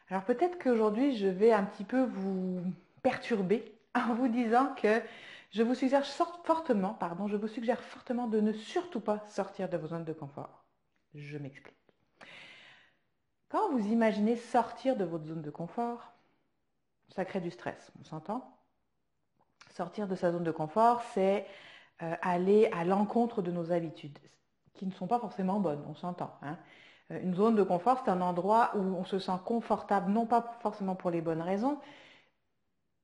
Alors peut-être qu'aujourd'hui, je vais un petit peu vous perturber en vous disant que je vous suggère fortement de ne surtout pas sortir de vos zones de confort. Je m'explique. Quand vous imaginez sortir de votre zone de confort, ça crée du stress, on s'entend? Sortir de sa zone de confort, c'est aller à l'encontre de nos habitudes, qui ne sont pas forcément bonnes, on s'entend, hein. Une zone de confort, c'est un endroit où on se sent confortable, non pas forcément pour les bonnes raisons.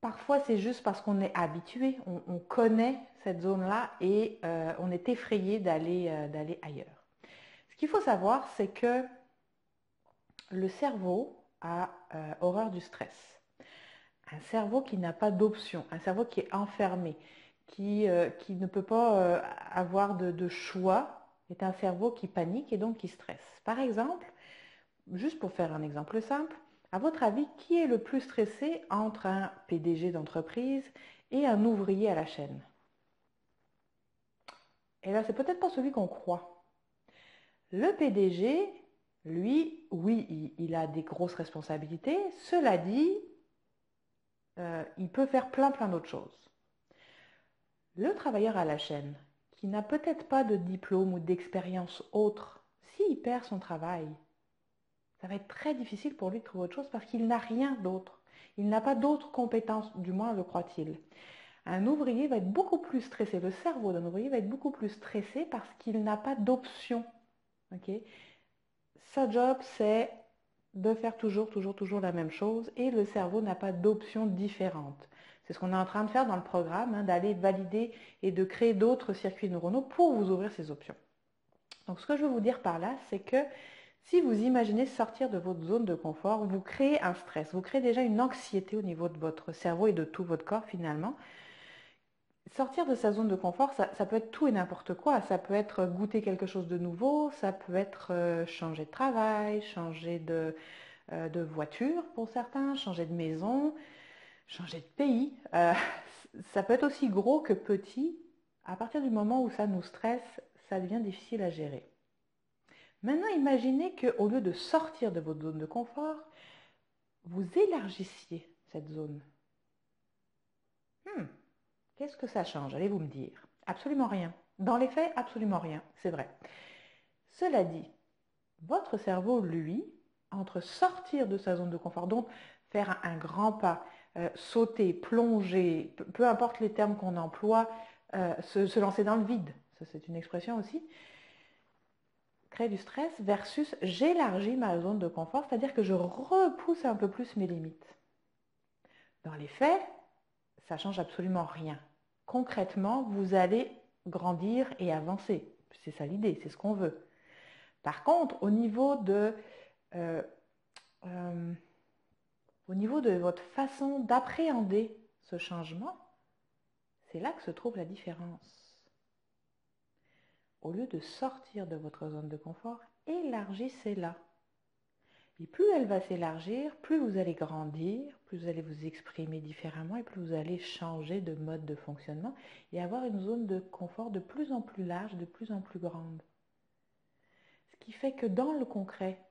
Parfois, c'est juste parce qu'on est habitué, on connaît cette zone-là et on est effrayé d'aller ailleurs. Ce qu'il faut savoir, c'est que le cerveau a horreur du stress. Un cerveau qui n'a pas d'option, un cerveau qui est enfermé, qui ne peut pas avoir de choix, est un cerveau qui panique et donc qui stresse. Par exemple, juste pour faire un exemple simple, à votre avis, qui est le plus stressé entre un PDG d'entreprise et un ouvrier à la chaîne? Et là, c'est peut-être pas celui qu'on croit. Le PDG, lui, oui, il a des grosses responsabilités. Cela dit, il peut faire plein d'autres choses. Le travailleur à la chaîne, qui n'a peut-être pas de diplôme ou d'expérience autre, s'il perd son travail, ça va être très difficile pour lui de trouver autre chose parce qu'il n'a rien d'autre. Il n'a pas d'autres compétences, du moins le croit-il. Un ouvrier va être beaucoup plus stressé, le cerveau d'un ouvrier va être beaucoup plus stressé parce qu'il n'a pas d'option. Okay? Sa job, c'est de faire toujours la même chose et le cerveau n'a pas d'options différentes. C'est ce qu'on est en train de faire dans le programme, hein, d'aller valider et de créer d'autres circuits neuronaux pour vous ouvrir ces options. Donc ce que je veux vous dire par là, c'est que si vous imaginez sortir de votre zone de confort, vous créez un stress, vous créez déjà une anxiété au niveau de votre cerveau et de tout votre corps finalement. Sortir de sa zone de confort, ça peut être tout et n'importe quoi. Ça peut être goûter quelque chose de nouveau, ça peut être changer de travail, changer de voiture pour certains, changer de maison, changer de pays. Ça peut être aussi gros que petit. À partir du moment où ça nous stresse, ça devient difficile à gérer. Maintenant, imaginez qu'au lieu de sortir de votre zone de confort, vous élargissiez cette zone. Hmm, Qu'est-ce que ça change? Allez-vous me dire. Absolument rien. Dans les faits, absolument rien. C'est vrai. Cela dit, votre cerveau, lui, entre sortir de sa zone de confort, donc faire un grand pas, sauter, plonger, peu importe les termes qu'on emploie, se lancer dans le vide, ça c'est une expression aussi, créer du stress versus j'élargis ma zone de confort, c'est-à-dire que je repousse un peu plus mes limites. Dans les faits, ça change absolument rien. Concrètement, vous allez grandir et avancer. C'est ça l'idée, c'est ce qu'on veut. Par contre, euh, euh, au niveau de votre façon d'appréhender ce changement, c'est là que se trouve la différence. Au lieu de sortir de votre zone de confort, élargissez-la. Et plus elle va s'élargir, plus vous allez grandir, plus vous allez vous exprimer différemment et plus vous allez changer de mode de fonctionnement et avoir une zone de confort de plus en plus large, de plus en plus grande. Ce qui fait que dans le concret,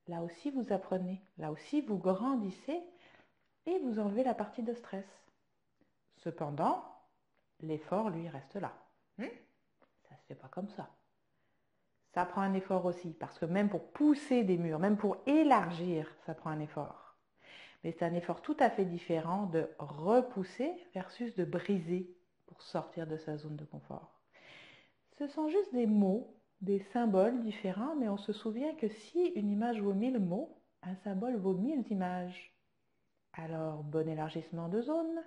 là aussi vous apprenez, là aussi vous grandissez et vous enlevez la partie de stress. Cependant, l'effort, lui, reste là. Ça ne se fait pas comme ça. Ça prend un effort aussi, parce que même pour pousser des murs, même pour élargir, ça prend un effort. Mais c'est un effort tout à fait différent de repousser versus de briser pour sortir de sa zone de confort. Ce sont juste des mots, des symboles différents, mais on se souvient que si une image vaut 1000 mots, un symbole vaut 1000 images. Alors, bon élargissement de zone,